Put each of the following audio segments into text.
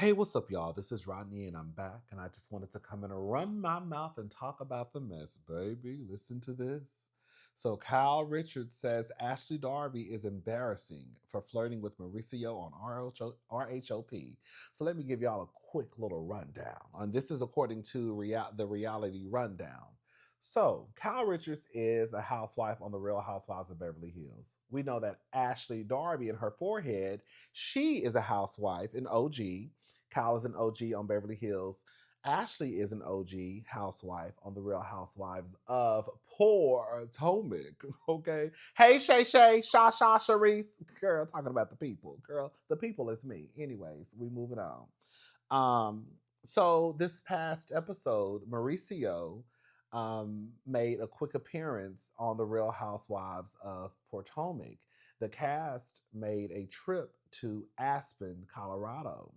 Hey, what's up, y'all? This is Rodney, and I'm back, and I just wanted to come in and run my mouth and talk about the mess, baby. Listen to this. So, Kyle Richards says Ashley Darby is embarrassing for flirting with Mauricio on RHOP. So, let me give y'all a quick little rundown. And this is according to the reality rundown. So, Kyle Richards is a housewife on the Real Housewives of Beverly Hills. We know that Ashley Darby in her forehead, she is a housewife, an OG. Kyle is an OG on Beverly Hills. Ashley is an OG housewife on the Real Housewives of Potomac. Okay. Hey, Shay Shay, Sha Sha Sharice. Girl, talking about the people. Girl, the people is me. Anyways, we moving on. Um, so this past episode, Mauricio made a quick appearance on the Real Housewives of Potomac. The cast made a trip to Aspen, Colorado.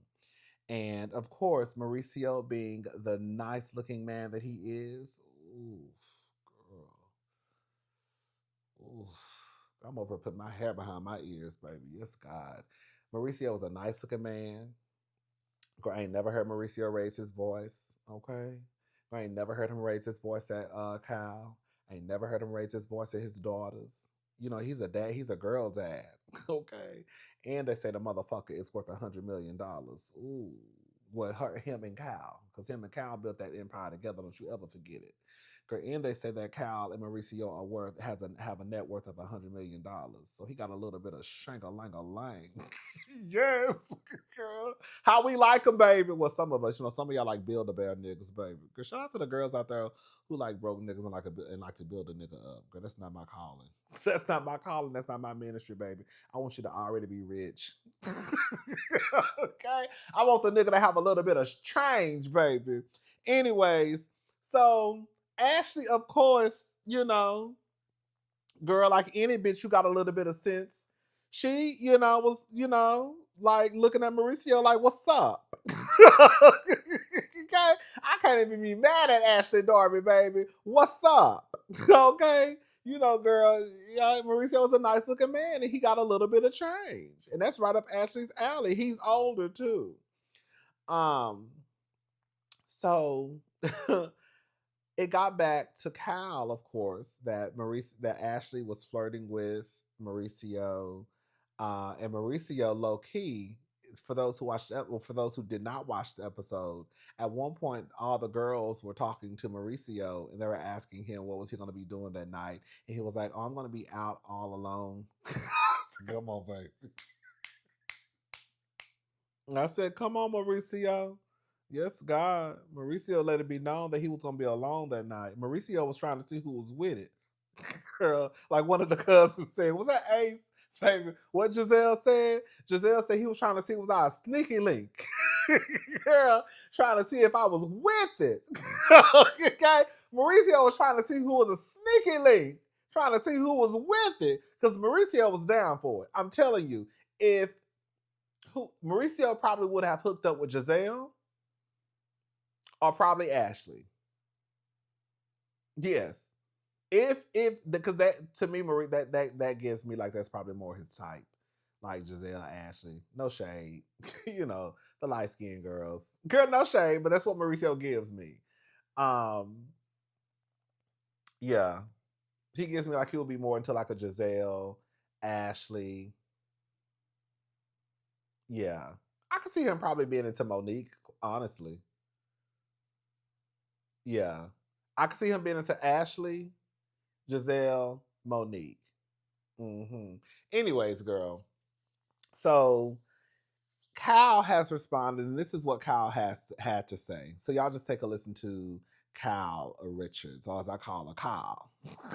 And of course, Mauricio being the nice looking man that he is, oof, girl. Oof. I'm over putting my hair behind my ears, baby. Yes, God. Mauricio was a nice looking man. Girl, I ain't never heard Mauricio raise his voice. Okay. I ain't never heard him raise his voice at Kyle. I ain't never heard him raise his voice at his daughters. You know, he's a dad, he's a girl dad. Okay. And they say the motherfucker is worth $100 million. Ooh. Well, him and Kyle, because him and Kyle built that empire together. Don't you ever forget it. And they say that Kyle and Mauricio are have a net worth of $100 million. So he got a little bit of shank-a-lang-a-lang. Yes, girl. How we like them, baby. Well, some of us, some of y'all like Build-A-Bear niggas, baby. Girl, shout out to the girls out there who like broke niggas and like to build a nigga up. Girl, that's not my calling. That's not my calling. That's not my ministry, baby. I want you to already be rich. Okay? I want the nigga to have a little bit of change, baby. Anyways, so Ashley, of course, girl, like any bitch, you got a little bit of sense. She, was, like looking at Mauricio like, what's up? Okay? I can't even be mad at Ashley Darby, baby. What's up? Okay? Girl, yeah, Mauricio was a nice looking man and he got a little bit of change. And that's right up Ashley's alley. He's older too. So it got back to Kyle, of course, that Ashley was flirting with Mauricio, and Mauricio, low key. For those who for those who did not watch the episode, at one point all the girls were talking to Mauricio and they were asking him what was he going to be doing that night, and he was like, "Oh, I'm going to be out all alone." Come on, baby. And I said, "Come on, Mauricio." Yes, God. Mauricio let it be known that he was going to be alone that night. Mauricio was trying to see who was with it. Girl, like one of the cousins said, was that Ace? Baby, what Giselle said? Giselle said he was trying to see was I a sneaky link. Girl, trying to see if I was with it. Okay? Mauricio was trying to see who was a sneaky link. Trying to see who was with it. Because Mauricio was down for it. I'm telling you, if Mauricio probably would have hooked up with Giselle or probably Ashley. Yes. If because that to me, Marie, that gives me like that's probably more his type. Like Giselle, Ashley. No shade. The light skinned girls. Girl, no shade, but that's what Mauricio gives me. Yeah. He gives me like he will be more into like a Giselle, Ashley. Yeah. I could see him probably being into Monique, honestly. Yeah. I could see him being into Ashley, Giselle, Monique. Anyways, girl. So Kyle has responded, and this is what Kyle had to say. So y'all just take a listen to Kyle Richards, or as I call her, Kyle.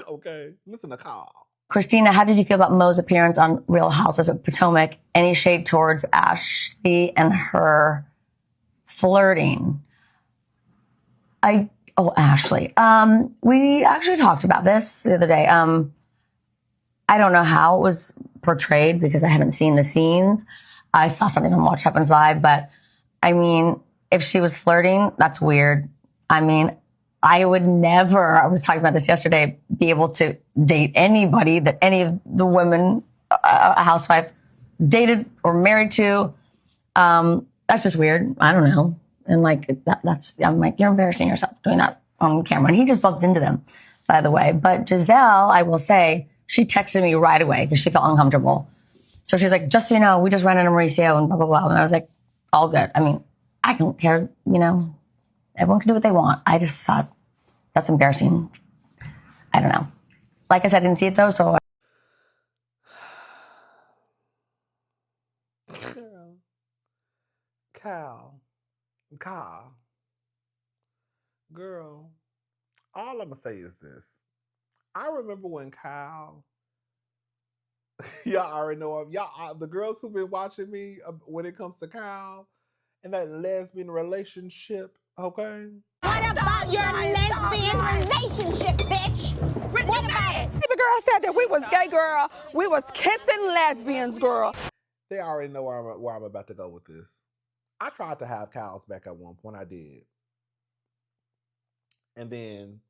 Okay, listen to Kyle. Christina, how did you feel about Mo's appearance on Real Houses of Potomac? Any shade towards Ashley and her flirting? Ashley. We actually talked about this the other day. I don't know how it was portrayed because I haven't seen the scenes. I saw something on Watch Happens Live, but I mean, if she was flirting, that's weird. I mean, I would never, I was talking about this yesterday, be able to date anybody that any of the women, a housewife, dated or married to. that's just weird. I don't know. And like, I'm like, you're embarrassing yourself doing that on camera. And he just bumped into them, by the way. But Giselle, I will say, she texted me right away because she felt uncomfortable. So she's like, just so you know, we just ran into Mauricio and blah, blah, blah. And I was like, all good. I mean, I don't care, you know, everyone can do what they want. I just thought that's embarrassing. I don't know. Like I said, I didn't see it though, so. Kyle, girl, all I'm gonna say is this. I remember when Kyle, y'all already know him. Y'all, the girls who've been watching me when it comes to Kyle and that lesbian relationship, okay? What about your lesbian relationship, bitch? What about it? Baby girl said that we was gay, girl. We was kissing lesbians, girl. They already know where I'm about to go with this. I tried to have Kyle's back at one point. I did. And then,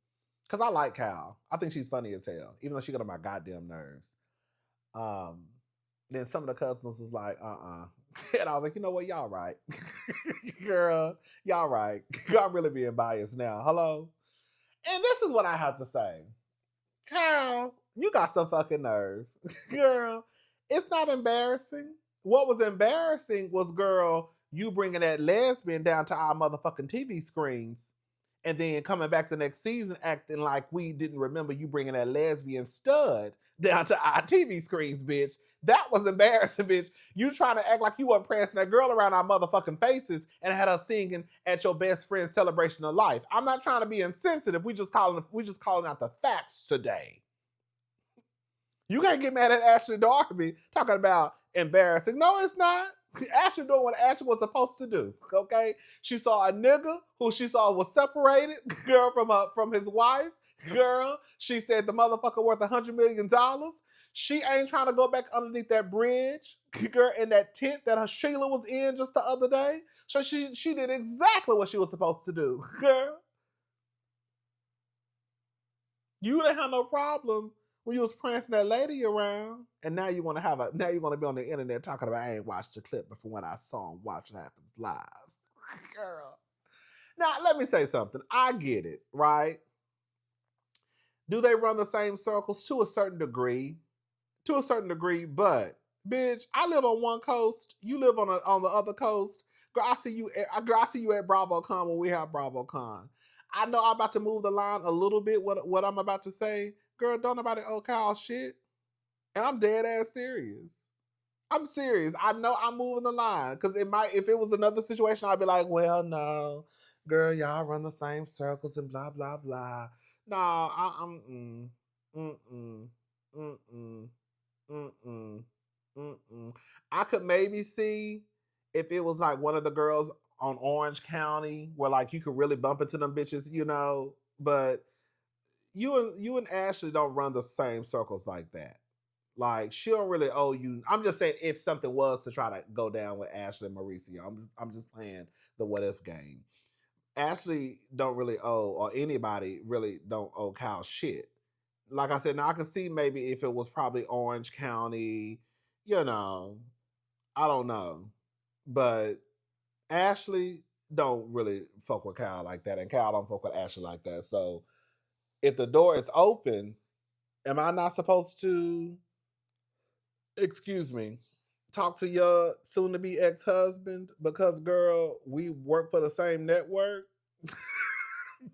because I like Kyle. I think she's funny as hell, even though she got on my goddamn nerves. Then some of the cousins was like, And I was like, you know what? Y'all right. Girl, y'all right. Y'all really being biased now. Hello? And this is what I have to say. Kyle, you got some fucking nerve. Girl, it's not embarrassing. What was embarrassing was, girl, you bringing that lesbian down to our motherfucking TV screens and then coming back the next season acting like we didn't remember you bringing that lesbian stud down to our TV screens, bitch. That was embarrassing, bitch. You trying to act like you wasn't prancing that girl around our motherfucking faces and had her singing at your best friend's celebration of life. I'm not trying to be insensitive. We just calling out the facts today. You can't get mad at Ashley Darby talking about embarrassing. No, it's not. Ashley doing what Ashley was supposed to do, okay? She saw a nigga who she saw was separated, girl, from his wife. Girl, she said the motherfucker worth $100 million. She ain't trying to go back underneath that bridge, girl, in that tent that her Sheila was in just the other day. So she did exactly what she was supposed to do, girl. You didn't have no problem when you was prancing that lady around, and now you want to be on the internet talking about I ain't watched the clip, but from what I saw and watched happen live, girl. Now let me say something. I get it, right? Do they run the same circles to a certain degree? To a certain degree, but bitch, I live on one coast. You live on the other coast. Girl, I see you at BravoCon when we have BravoCon. I know I'm about to move the line a little bit. What I'm about to say, girl, don't nobody owe Kyle shit. And I'm dead ass serious. I'm serious. I know I'm moving the line because if it was another situation, I'd be like, well, no, girl, y'all run the same circles and blah blah blah. No, I could maybe see if it was like one of the girls on Orange County where like you could really bump into them bitches, you know, but you and Ashley don't run the same circles like that. Like she don't really owe you. I'm just saying if something was to try to go down with Ashley and Mauricio, I'm just playing the what if game. Ashley don't really owe, or anybody really don't owe Kyle shit. Like I said, now I can see maybe if it was probably Orange County, you know, I don't know. But Ashley don't really fuck with Kyle like that, and Kyle don't fuck with Ashley like that. So if the door is open, am I not supposed to, excuse me, talk to your soon to be ex-husband because girl, we work for the same network?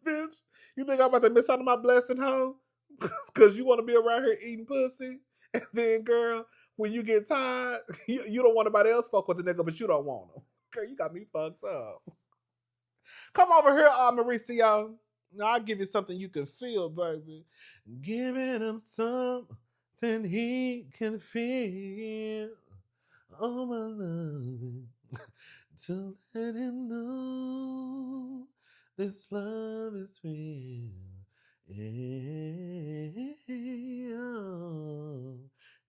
Bitch, you think I'm about to miss out on my blessing, hoe? Because you want to be around here eating pussy? And then, girl, when you get tired, you don't want nobody else fuck with the nigga, but you don't want him. Girl, you got me fucked up. Come over here, Mauricio. Now I'll give you something you can feel, baby. Giving him something he can feel. Oh, my love. To let him know this love is real. Yeah.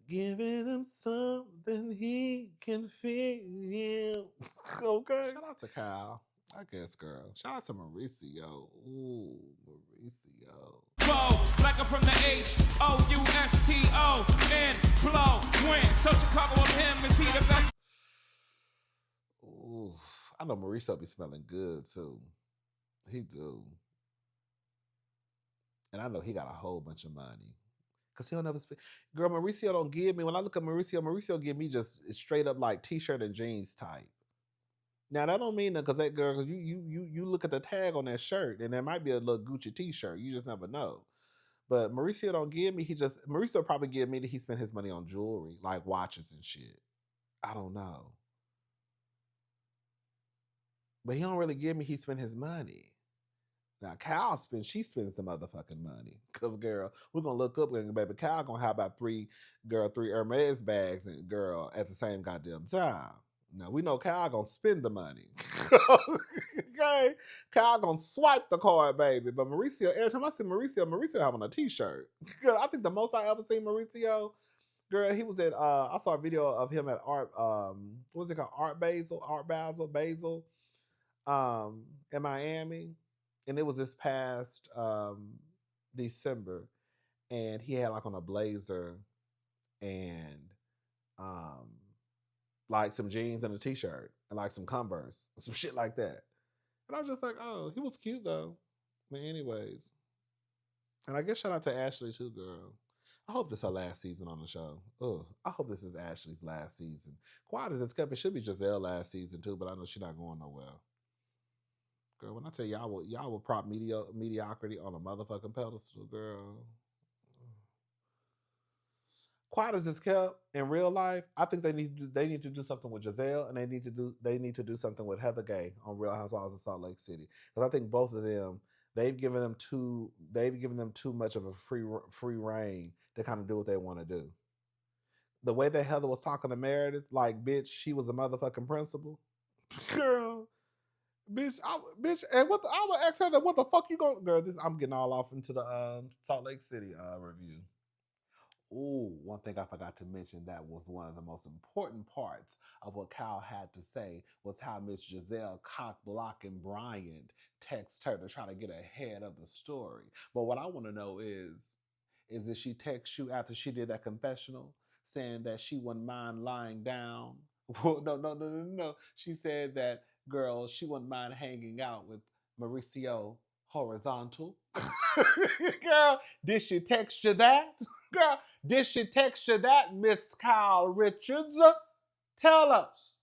Giving him something he can feel. Okay. Shout out to Kyle. I guess, girl. Shout out to Mauricio. Ooh, Mauricio. Flow, like I'm from the Housto and blow. When so Chicago of him is he the best? Ooh, I know Mauricio be smelling good too. He do. And I know he got a whole bunch of money. Cause he'll never spend. Girl, Mauricio don't give me. When I look at Mauricio give me just straight up like t-shirt and jeans type. Now that don't mean that because that girl, because you look at the tag on that shirt and there might be a little Gucci t-shirt. You just never know. But Mauricio don't give me. Mauricio probably give me that he spent his money on jewelry, like watches and shit. I don't know. But he don't really give me he spent his money. Now she spends some motherfucking money. Cause girl, we're gonna look up and baby Cal gonna have about three Hermes bags and girl at the same goddamn time. Now we know Cal gonna spend the money. Okay. Cal gonna swipe the card, baby. But Mauricio, every time I see Mauricio having a t-shirt. Girl, I think the most I ever seen Mauricio, girl, he was at I saw a video of him at Art what was it called? Art Basel in Miami. And it was this past December. And he had like on a blazer and like some jeans and a t-shirt and like some Converse, some shit like that. And I was just like, oh, he was cute though. But anyways. And I guess shout out to Ashley too, girl. I hope this is her last season on the show. Ugh, I hope this is Ashley's last season. Quiet as it's kept, it should be Giselle last season too, but I know she's not going nowhere. Girl, when I tell y'all will prop mediocrity on a motherfucking pedestal, girl. Quiet as it's kept in real life, I think they need to do something with Giselle, and they need to do something with Heather Gay on Real Housewives of Salt Lake City, because I think both of them they've given them too much of a free reign to kind of do what they want to do. The way that Heather was talking to Meredith, like bitch, she was a motherfucking principal, girl. Bitch, and I would ask Heather, what the fuck you going, girl? I'm getting all off into the Salt Lake City review. Ooh, one thing I forgot to mention that was one of the most important parts of what Kyle had to say was how Miss Giselle cock-blocking Bryant texts her to try to get ahead of the story. But what I want to know is did she text you after she did that confessional saying that she wouldn't mind lying down? No. She said that, girl, she wouldn't mind hanging out with Mauricio horizontal. Girl, did she text you that? Girl, did she text you that, Miss Kyle Richards? Tell us.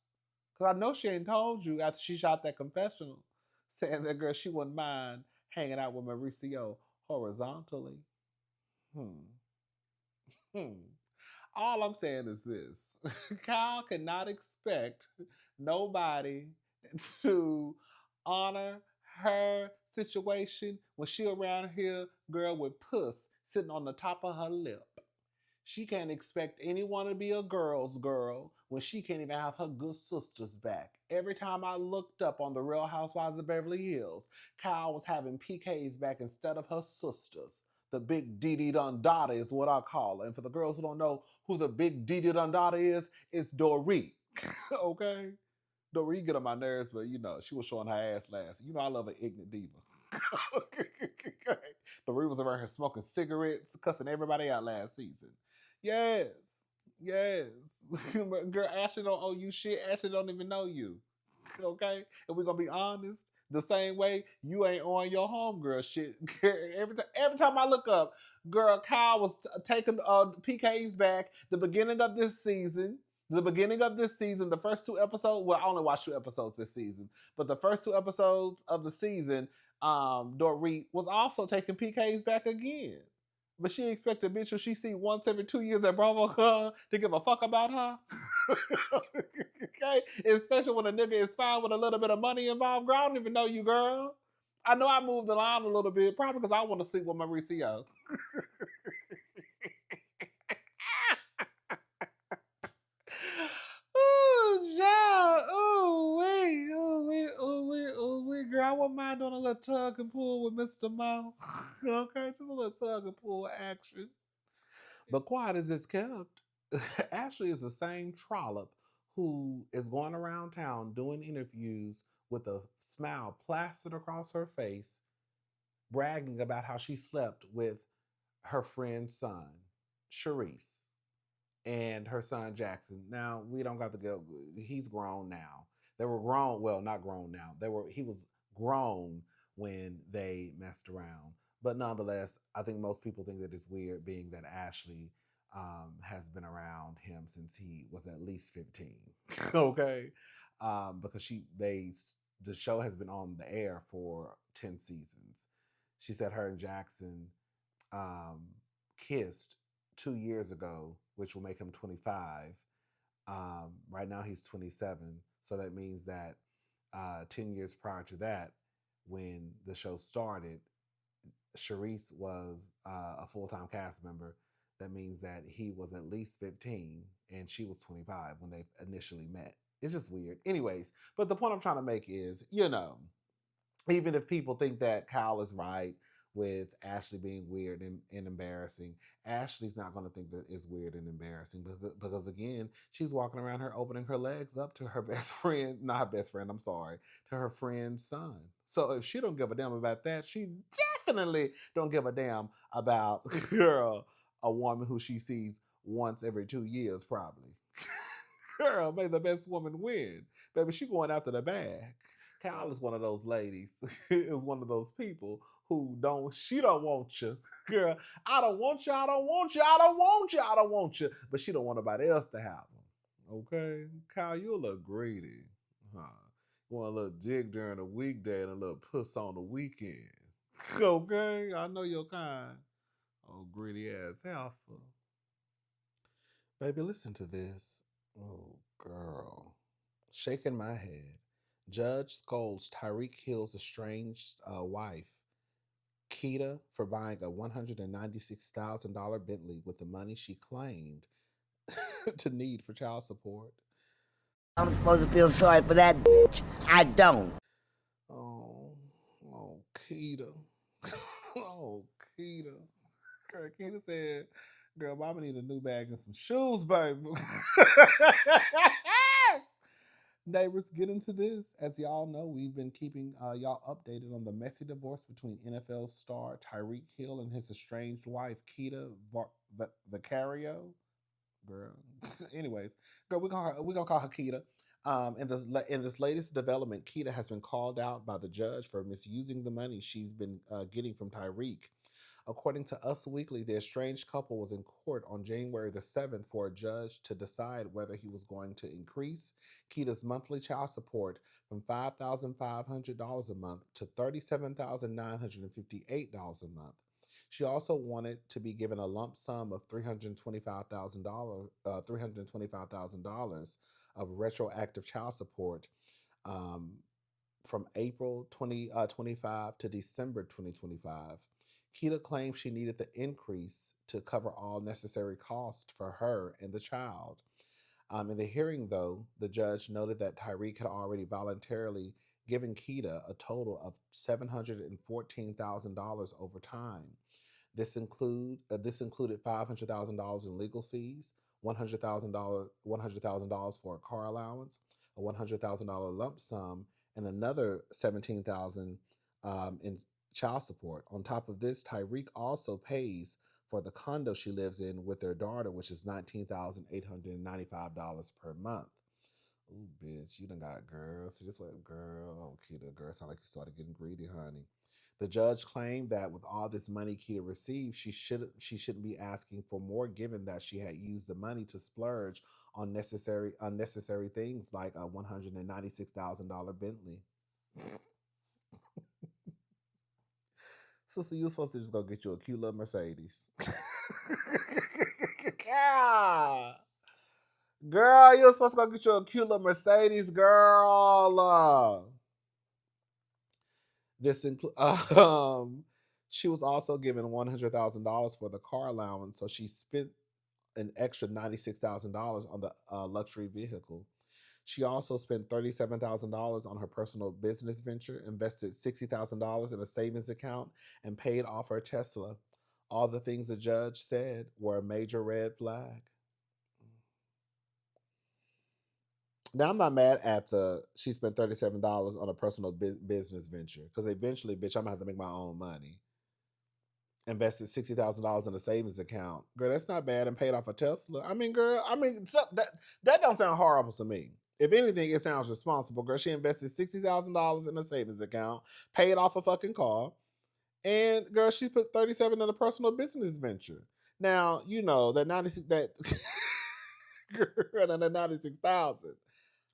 Because I know she ain't told you after she shot that confessional saying that, girl, she wouldn't mind hanging out with Mauricio horizontally. All I'm saying is this. Kyle cannot expect nobody to honor her situation when she around here, girl, with puss sitting on the top of her lip. She can't expect anyone to be a girl's girl when she can't even have her good sisters back. Every time I looked up on the Real Housewives of Beverly Hills, Kyle was having PKs back instead of her sisters. The big Didi Dundada is what I call her. And for the girls who don't know who the big Didi Dundada is, it's Dorit. Okay? Dorit get on my nerves, but you know, she was showing her ass last. You know I love an ignorant diva. Dorit was around here smoking cigarettes, cussing everybody out last season. Yes. Girl, Ashley don't owe you shit. Ashley don't even know you. Okay? And we're gonna be honest. The same way you ain't on your homegirl shit. Every time I look up, girl, Kyle was taking PKs back the beginning of this season. The first two episodes, well, I only watched 2 episodes this season, but the first 2 episodes of the season, Dorit was also taking PKs back again. But she expect a bitch who she see once every 2 years at BravoCon to give a fuck about her. Okay? Especially when a nigga is fine with a little bit of money involved. Girl, I don't even know you, girl. I know I moved the line a little bit, probably because I want to sleep with Mauricio. Ooh, yeah. Ooh, girl. I wouldn't mind doing a little tug and pull with Mr. Mo. Okay, just a little tug and pull action. But quiet as it's kept, Ashley is the same trollop who is going around town doing interviews with a smile plastered across her face, bragging about how she slept with her friend's son, Sharice, and her son Jackson. Now, we don't got to go, he's grown now. They were grown. Well, not grown now. He was grown when they messed around. But nonetheless, I think most people think that it's weird, being that Ashley has been around him since he was at least 15. Okay, because the show has been on the air for 10 seasons. She said her and Jackson um, kissed 2 years ago, which will make him 25. Right now he's 27, so that means that 10 years prior to that, when the show started, Sharice was a full time cast member. That means that he was at least 15 and she was 25 when they initially met. It's just weird. Anyways, but the point I'm trying to make is, even if people think that Kyle is right with Ashley being weird and embarrassing, Ashley's not going to think that it's weird and embarrassing because, again, she's walking around her opening her legs up to her best friend, not her best friend, I'm sorry, to her friend's son. So if she don't give a damn about that, she definitely don't give a damn about, girl, a woman who she sees once every 2 years, probably. Girl, may the best woman win. Baby, she going after the bag. Kyle is one of those ladies, is one of those people she don't want you. Girl, I don't want you, I don't want you, I don't want you, I don't want you. But she don't want nobody else to have them. Okay? Kyle, you a little greedy. Huh? You want a little dick during the weekday and a little puss on the weekend. Okay? I know your kind. Oh, greedy ass alpha. Baby, listen to this. Oh, girl. Shaking my head. Judge scolds Tyreek Hill's estranged wife, Keeta, for buying a $196,000 Bentley with the money she claimed to need for child support. I'm supposed to feel sorry for that bitch. I don't. Oh, Keeta. Oh, Keeta. Girl, Keeta said, girl, mama need a new bag and some shoes, baby. Neighbors, get into this. As y'all know, we've been keeping y'all updated on the messy divorce between NFL star Tyreek Hill and his estranged wife, Keeta Vaccaro. Girl. Anyways, girl, we're gonna call her Keeta. In this latest development, Keeta has been called out by the judge for misusing the money she's been getting from Tyreek. According to Us Weekly, the estranged couple was in court on January the 7th for a judge to decide whether he was going to increase Keeta's monthly child support from $5,500 a month to $37,958 a month. She also wanted to be given a lump sum of $325,000 of retroactive child support um, from April 2025 to December 2025. Keeta claimed she needed the increase to cover all necessary costs for her and the child. In the hearing, though, the judge noted that Tyreek had already voluntarily given Keeta a total of $714,000 over time. This included $500,000 in legal fees, $100,000 for a car allowance, a $100,000 lump sum, and another $17,000 in child support. On top of this, Tyreek also pays for the condo she lives in with their daughter, which is $19,895 per month. Ooh, bitch, you done got girls. So this way, girl, oh, Keeta, girl, sound like you started getting greedy, honey. The judge claimed that with all this money Keeta received, she shouldn't be asking for more, given that she had used the money to splurge on unnecessary things like a $196,000 Bentley. Sister, you supposed to just go get you a cute little Mercedes. Girl, you supposed to go get you a cute little Mercedes, girl. She was also given $100,000 for the car allowance, so she spent an extra $96,000 on the luxury vehicle. She also spent $37,000 on her personal business venture, invested $60,000 in a savings account, and paid off her Tesla. All the things the judge said were a major red flag. Now, I'm not mad at she spent $37 on a personal business venture, because eventually, bitch, I'm going to have to make my own money. Invested $60,000 in a savings account. Girl, that's not bad, and paid off a Tesla. I mean, girl, that don't sound horrible to me. If anything, it sounds responsible, girl. She invested $60,000 in a savings account, paid off a fucking car, and girl, she put 37 in a personal business venture. Now you know that 96 that girl and the 96,000.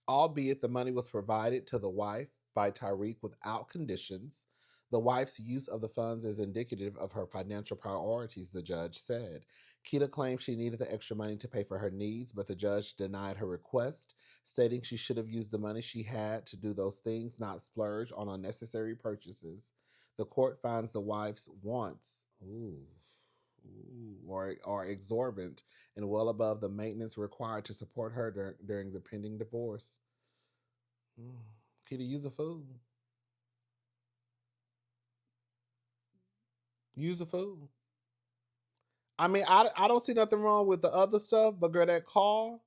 Albeit the money was provided to the wife by Tyreek without conditions. The wife's use of the funds is indicative of her financial priorities, the judge said. Keeta claimed she needed the extra money to pay for her needs, but the judge denied her request, stating she should have used the money she had to do those things, not splurge on unnecessary purchases. The court finds the wife's wants are exorbitant and well above the maintenance required to support her during the pending divorce. Keeta, use a fool. Use a fool. I mean, I don't see nothing wrong with the other stuff, but girl, that car,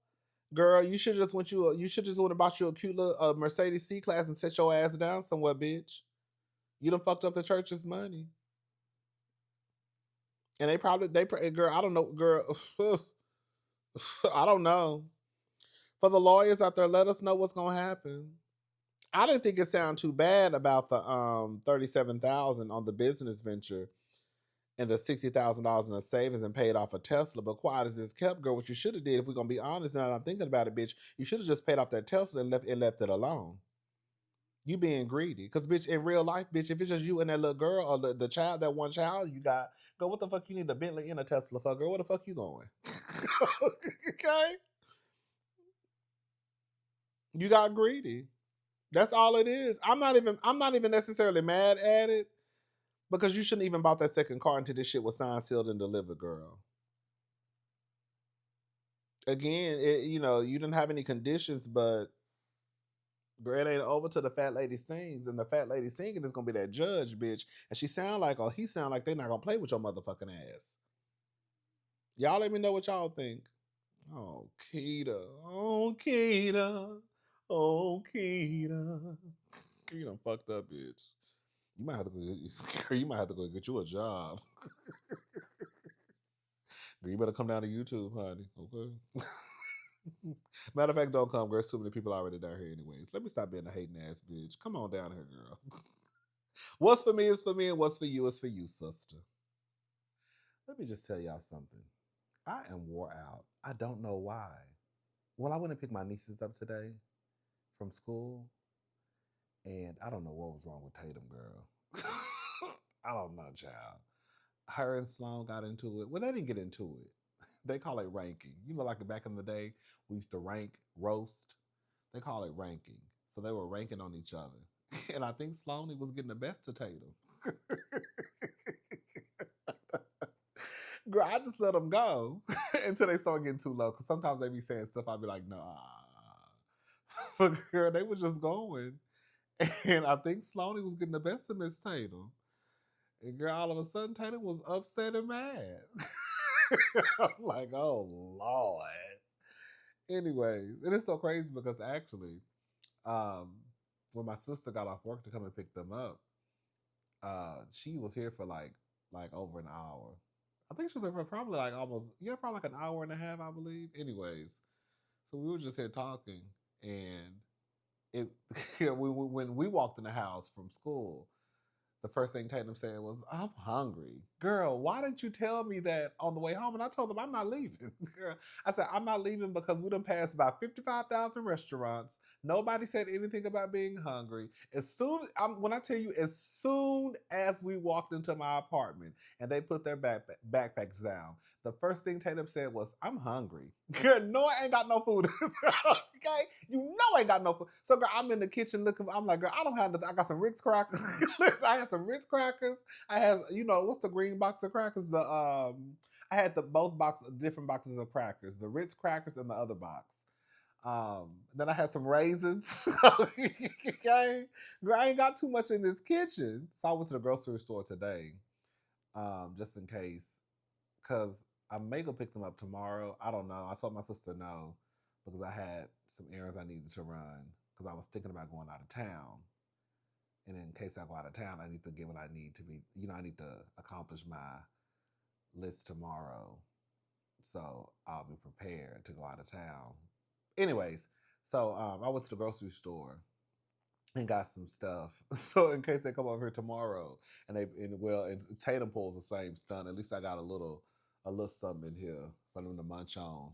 girl, you should just went and bought you a cute little Mercedes C class and set your ass down somewhere, bitch. You done fucked up the church's money, and girl, I don't know, girl. I don't know. For the lawyers out there, let us know what's gonna happen. I didn't think it sounded too bad about the 37,000 on the business venture and the $60,000 in the savings and paid off a Tesla. But quiet as it's kept, girl, what you should have did, if we're gonna be honest, now that I'm thinking about it, bitch, you should have just paid off that Tesla and left it alone. You being greedy, because bitch, in real life, bitch, if it's just you and that little girl or the child, that one child you got, girl, what the fuck you need a Bentley and a Tesla for, girl? Where the fuck you going? Okay, you got greedy. That's all it is. I'm not even necessarily mad at it, because you shouldn't even bought that second car until this shit was signed, sealed, and delivered, girl. Again, you didn't have any conditions, but girl, it ain't over till the fat lady sings, and the fat lady singing is gonna be that judge, bitch. And she sound like, or he sound like, they not gonna play with your motherfucking ass. Y'all let me know what y'all think. Oh, Keeta. Oh, Keeta. Oh, Keeta. You done fucked up, bitch. You might have to go get you a job. You better come down to YouTube, honey. Okay. Matter of fact, don't come, girl. Too many people already down here, anyways. Let me stop being a hating ass bitch. Come on down here, girl. What's for me is for me, and what's for you is for you, sister. Let me just tell y'all something. I am wore out. I don't know why. Well, I went and picked my nieces up today from school, and I don't know what was wrong with Tatum, girl. I don't know, child. Her and Sloan got into it. Well, they didn't get into it. They call it ranking. You know, like back in the day, we used to rank, roast. They call it ranking. So they were ranking on each other. And I think Sloaney was getting the best of Tatum. Girl, I just let them go until they start getting too low. Because sometimes they be saying stuff, I'd be like, nah. But girl, they were just going. And I think Sloaney was getting the best of Miss Tatum. And girl, all of a sudden, Tatum was upset and mad. I'm like, oh, Lord. Anyways, and it's so crazy because actually, when my sister got off work to come and pick them up, she was here for like over an hour. I think she was here for probably like probably like an hour and a half, I believe. Anyways, so we were just here talking, and it when we walked in the house from school, the first thing Tatum said was, I'm hungry. Girl, why didn't you tell me that on the way home? And I told them, I'm not leaving. Girl, I said, I'm not leaving because we done passed about 55,000 restaurants. Nobody said anything about being hungry. When I tell you, as soon as we walked into my apartment and they put their backpacks down, the first thing Tatum said was, I'm hungry. Girl, no, I ain't got no food. Okay? You know I ain't got no food. So, girl, I'm in the kitchen looking. I'm like, girl, I don't have nothing. I got some Ritz crackers. I had some Ritz crackers. I had, what's the green box of crackers? I had different boxes of crackers. The Ritz crackers and the other box. Then I had some raisins. Okay? Girl, I ain't got too much in this kitchen. So I went to the grocery store today. Just in case. Because I may go pick them up tomorrow. I don't know. I told my sister no because I had some errands I needed to run because I was thinking about going out of town. And in case I go out of town, I need to get what I need to be, I need to accomplish my list tomorrow. So I'll be prepared to go out of town. Anyways, So I went to the grocery store and got some stuff. So in case they come over here tomorrow and and Tatum pulls the same stunt, at least I got a little something in here for them to munch on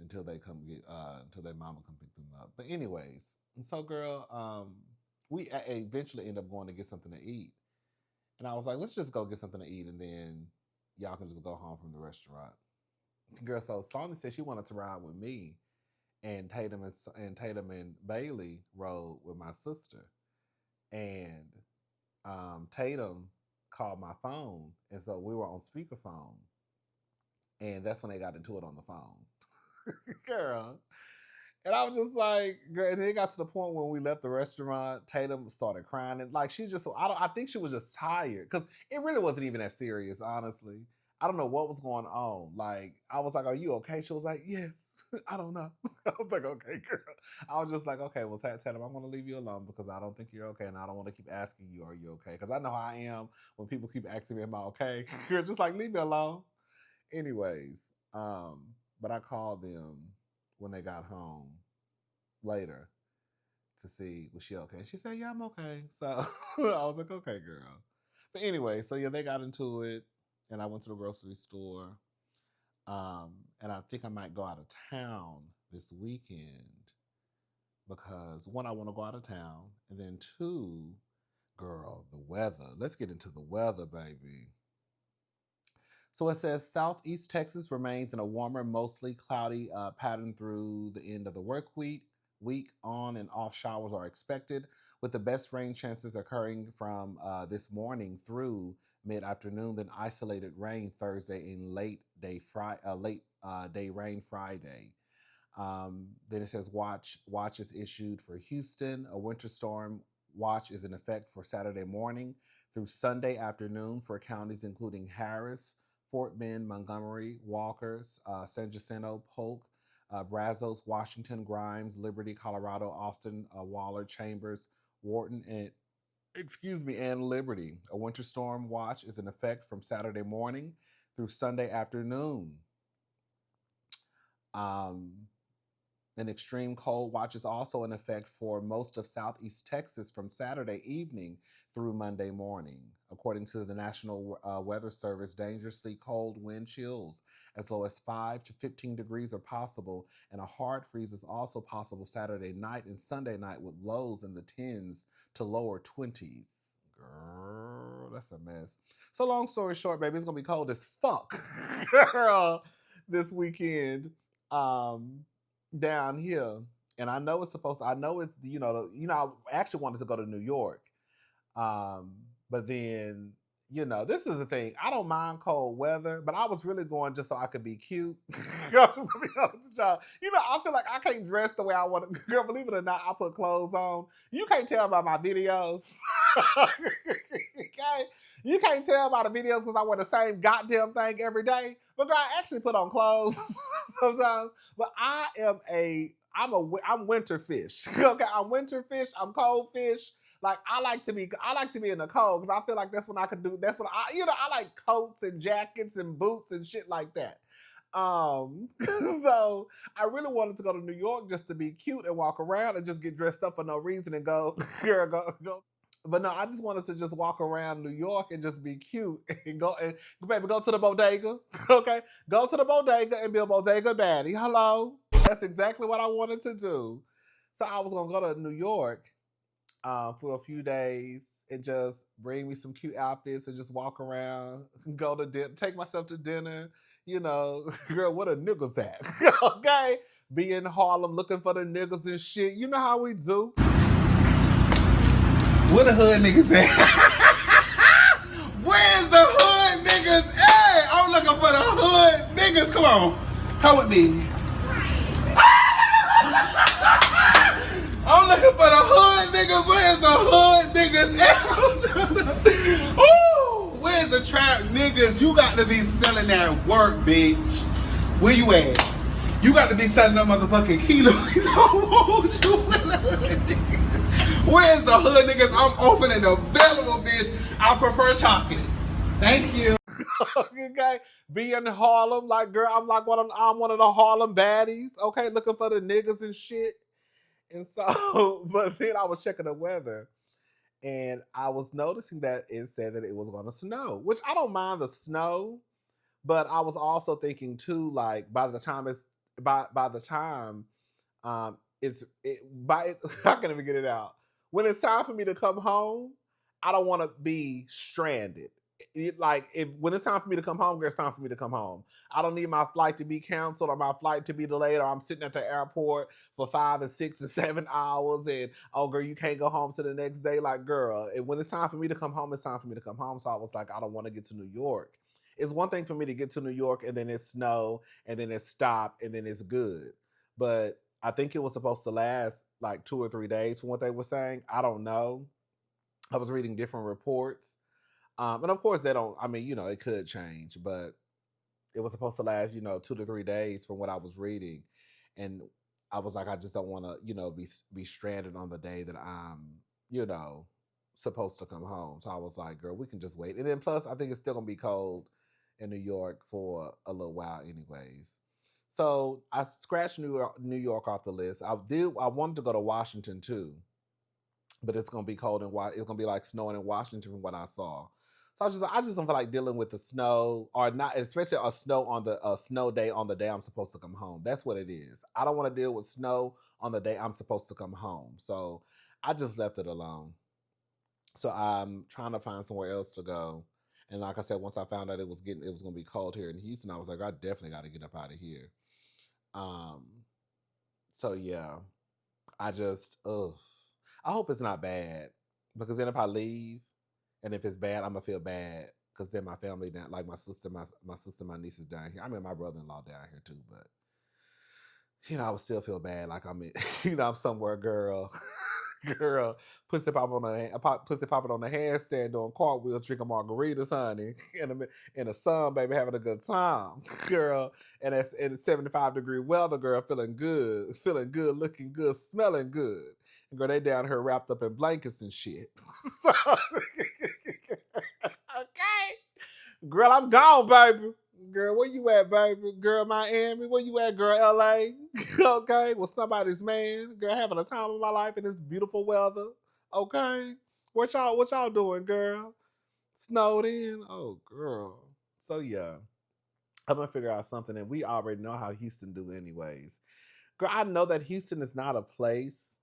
until they come get until their mama come pick them up. But anyways, and so girl, we eventually end up going to get something to eat. And I was like, let's just go get something to eat and then y'all can just go home from the restaurant. Girl, so Sonya said she wanted to ride with me, and Tatum and Bailey rode with my sister. And Tatum called my phone, and so we were on speakerphone. And that's when they got into it on the phone. Girl. And I was just like, girl, and it got to the point when we left the restaurant, Tatum started crying. And like, I think she was just tired. Because it really wasn't even that serious, honestly. I don't know what was going on. Like, I was like, are you okay? She was like, yes. I don't know. I was like, okay, girl. I was just like, okay, well, Tatum, I'm going to leave you alone because I don't think you're okay. And I don't want to keep asking you, are you okay? Because I know how I am when people keep asking me, am I okay? You're just like, leave me alone. Anyways, but I called them when they got home later to see, was she okay? And she said, yeah, I'm okay. So I was like, okay, girl. But anyway, so yeah, they got into it, and I went to the grocery store. And I think I might go out of town this weekend because one, I want to go out of town, and then two, girl, the weather. Let's get into the weather, baby. So it says Southeast Texas remains in a warmer, mostly cloudy pattern through the end of the work week. On and off showers are expected, with the best rain chances occurring from this morning through mid-afternoon, then isolated rain Thursday and late day rain Friday. Then it says watch is issued for Houston. A winter storm watch is in effect for Saturday morning through Sunday afternoon for counties including Harris, Fort Bend, Montgomery, Walker, San Jacinto, Polk, Brazos, Washington, Grimes, Liberty, Colorado, Austin, Waller, Chambers, Wharton, and Liberty. A winter storm watch is in effect from Saturday morning through Sunday afternoon. An extreme cold watch is also in effect for most of Southeast Texas from Saturday evening through Monday morning. According to the National Weather Service, dangerously cold wind chills as low as 5 to 15 degrees are possible, and a hard freeze is also possible Saturday night and Sunday night with lows in the 10s to lower 20s. Girl, that's a mess. So long story short, baby, it's going to be cold as fuck, girl, this weekend. Down here, and I know it's I actually wanted to go to New York, but then this is the thing, I don't mind cold weather, but I was really going just so I could be cute. I feel like I can't dress the way I want to. Girl, believe it or not, I put clothes on. You can't tell by my videos. Okay, you can't tell by the videos because I wear the same goddamn thing every day. But girl, I actually put on clothes sometimes. But I'm winter fish. Okay, I'm winter fish. I'm cold fish. Like I like to be in the cold because I feel like that's when I could do. That's when I like coats and jackets and boots and shit like that. So I really wanted to go to New York just to be cute and walk around and just get dressed up for no reason and go. But no, I just wanted to just walk around New York and just be cute and go to the bodega. Okay, go to the bodega and be a bodega baddie. Hello, that's exactly what I wanted to do. So I was gonna go to New York for a few days and just bring me some cute outfits and just walk around, go to dinner, take myself to dinner. Girl, where the niggas at? Okay, be in Harlem looking for the niggas and shit. You know how we do. Where the hood niggas at? Where's the hood niggas at? I'm looking for the hood niggas. Come on. Come with me. I'm looking for the hood niggas. Where's the hood niggas at? Ooh, where's the trap niggas? You got to be selling that work, bitch. Where you at? You got to be selling them motherfucking kilos. I want you with the hood niggas. Where's the hood niggas? I'm open and available, bitch. I prefer chocolate. Thank you. Okay, be in Harlem, like girl, I'm one of the Harlem baddies. Okay, looking for the niggas and shit. And so, but then I was checking the weather and I was noticing that it said that it was going to snow, which I don't mind the snow, but I was also thinking too, like by the time I can't even get it out. When it's time for me to come home, I don't want to be stranded. When it's time for me to come home, it's time for me to come home. I don't need my flight to be canceled or my flight to be delayed, or I'm sitting at the airport for 5 and 6 and 7 hours, and oh girl, you can't go home to the next day. Like girl, and when it's time for me to come home, it's time for me to come home. So I was like, I don't want to get to New York. It's one thing for me to get to New York and then it's snow and then it's stop and then it's good. But I think it was supposed to last like 2 or 3 days from what they were saying. I don't know. I was reading different reports. And of course, they don't, I mean, it could change, but it was supposed to last, 2 to 3 days from what I was reading. And I was like, I just don't want to, be stranded on the day that I'm, supposed to come home. So I was like, girl, we can just wait. And then plus, I think it's still going to be cold in New York for a little while anyways. So I scratched New York off the list. I wanted to go to Washington too, but it's gonna be cold and it's gonna be like snowing in Washington from what I saw. So I just don't feel like dealing with the snow, or not, especially a snow day on the day I'm supposed to come home. That's what it is. I don't want to deal with snow on the day I'm supposed to come home. So I just left it alone. So I'm trying to find somewhere else to go. And like I said, once I found out it was gonna be cold here in Houston, I was like, I definitely got to get up out of here. Um. So yeah, I just I hope it's not bad, because then if I leave and if it's bad, I'm gonna feel bad, because then my family down, like my sister, my niece is down here. I mean, my brother-in-law down here too, but I would still feel bad, like I'm in, I'm somewhere, girl. Girl, pussy popping on the handstand, doing cartwheels, drinking margaritas, honey, in the sun, baby, having a good time, girl. And that's in 75-degree weather, girl, feeling good, looking good, smelling good. And girl, they down here wrapped up in blankets and shit. Okay, girl, I'm gone, baby. Girl, where you at, baby? Girl, Miami. Where you at, girl? LA. Okay, with somebody's man. Girl, having a time of my life in this beautiful weather. Okay. What y'all doing, girl? Snowed in? Oh, girl. So yeah. I'm gonna figure out something, and we already know how Houston do anyways. Girl, I know that Houston is not a place.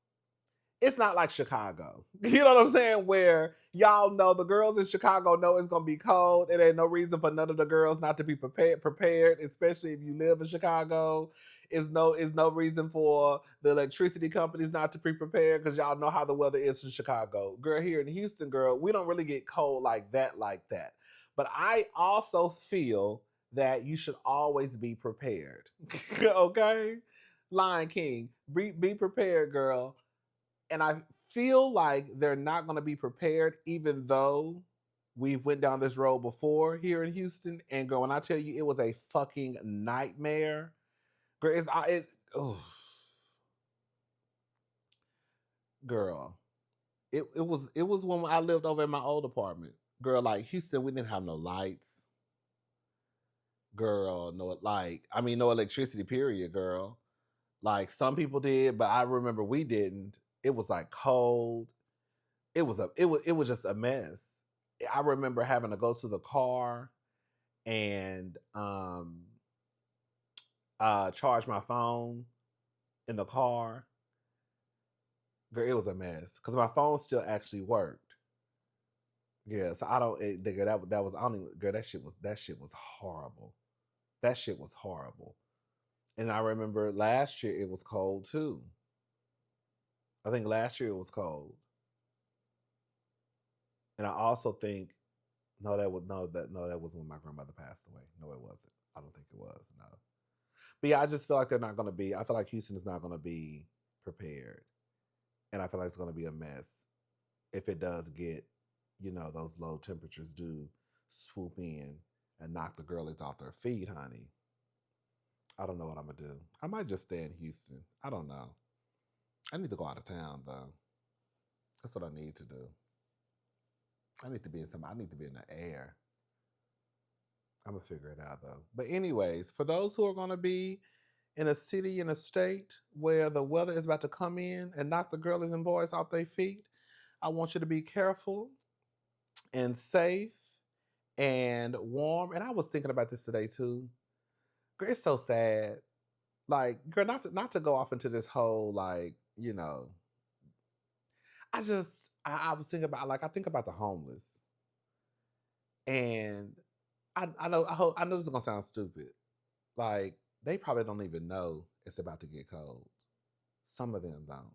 It's not like Chicago. You know what I'm saying? Where y'all know the girls in Chicago know it's gonna be cold. It ain't no reason for none of the girls not to be prepared, especially if you live in Chicago. Is no reason for the electricity companies not to be prepared, because y'all know how the weather is in Chicago. Girl, here in Houston, girl, we don't really get cold like that. But I also feel that you should always be prepared. Okay? Lion King, be prepared, girl. And I feel like they're not going to be prepared, even though we've went down this road before here in Houston. And girl, when I tell you it was a fucking nightmare, girl, girl, it was when I lived over in my old apartment. Girl, like Houston, we didn't have no lights. Girl, no electricity, period, girl. Like some people did, but I remember we didn't. It was like cold. It was just a mess. I remember having to go to the car and charge my phone in the car. Girl, it was a mess because my phone still actually worked. Yeah, so I don't. That was I don't even. Girl, that shit was horrible. That shit was horrible. And I remember last year it was cold too. I think last year it was cold. And I also think that was when my grandmother passed away. No, it wasn't. I don't think it was. No. But yeah, I just feel like they're not going to be. I feel like Houston is not going to be prepared, and I feel like it's going to be a mess if it does get, those low temperatures do swoop in and knock the girlies off their feet, honey. I don't know what I'm gonna do. I might just stay in Houston. I don't know. I need to go out of town though. That's what I need to do. I need to be in the air. I'm gonna figure it out though. But anyways, for those who are gonna be in a city, in a state where the weather is about to come in and knock the girlies and boys off their feet. I want you to be careful and safe and warm. And I was thinking about this today too. Girl, it's so sad. Like, girl, not to go off into this whole like, you know, I was thinking about, like, I think about the homeless, and I know this is gonna sound stupid. Like, they probably don't even know it's about to get cold. Some of them don't.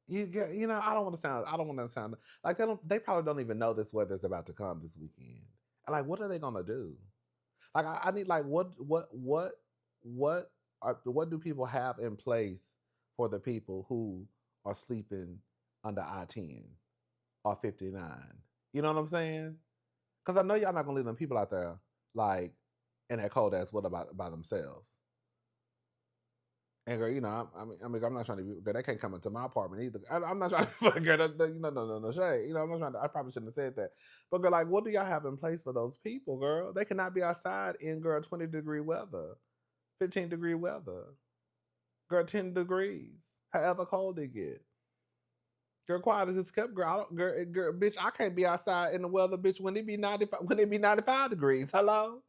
You know, I don't want to sound like they probably don't even know this weather's about to come this weekend. And like, what are they gonna do? Like, I need, like, what do people have in place for the people who are sleeping under I-10 or 59? You know what I'm saying? Because I know y'all not gonna leave them people out there like in that cold ass weather by themselves. And girl, you know, I'm not trying to be. Girl, they can't come into my apartment either. I'm not trying to. Girl, no shade. You know, I'm not trying to. I probably shouldn't have said that. But girl, like, what do y'all have in place for those people, girl? They cannot be outside in, girl, 20-degree weather, 15-degree weather, girl, 10 degrees, however cold it get. Girl, quiet as it's kept, girl. Girl, bitch, I can't be outside in the weather, bitch, when it be 95 degrees. Hello?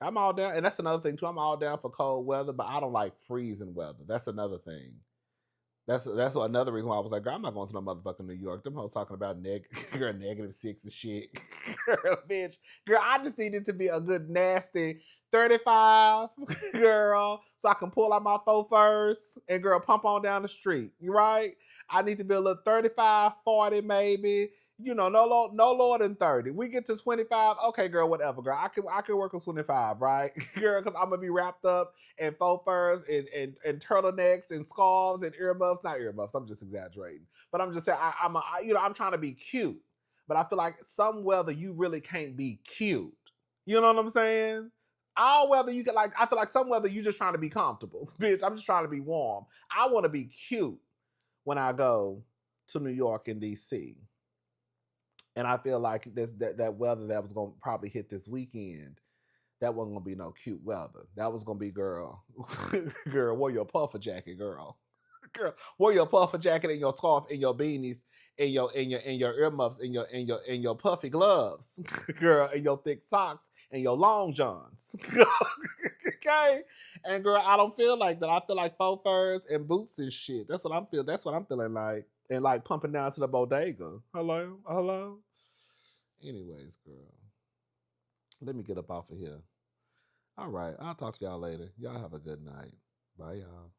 I'm all down, and that's another thing too. I'm all down for cold weather, but I don't like freezing weather. That's another thing. That's another reason why I was like, girl, I'm not going to no motherfucking New York. Them hoes talking about girl, -6 and shit. Girl, bitch. Girl, I just need it to be a good nasty 35, girl, so I can pull out my faux furs and, girl, pump on down the street. You right? I need to be a little 35, 40 maybe. You know, no lower than 30. We get to 25, okay, girl, whatever, girl. I can work with 25, right? Girl, because I'm gonna be wrapped up in faux furs and turtlenecks and scarves and earmuffs. Not earmuffs, I'm just exaggerating. But I'm just saying, I'm trying to be cute. But I feel like some weather you really can't be cute. You know what I'm saying? All weather you can, like, I feel like some weather you just trying to be comfortable. Bitch, I'm just trying to be warm. I want to be cute when I go to New York and DC. And I feel like that weather that was going to probably hit this weekend, that wasn't going to be no cute weather. That was going to be, girl, wear your puffer jacket, girl. Girl, wear your puffer jacket and your scarf and your beanies and your earmuffs and your puffy gloves, girl, and your thick socks and your long johns. Okay? And girl, I don't feel like that. I feel like faux furs and boots and shit. That's what I'm feeling like. And like pumping down to the bodega. Hello. Anyways, girl, let me get up off of here. All right, I'll talk to y'all later. Y'all have a good night. Bye, y'all.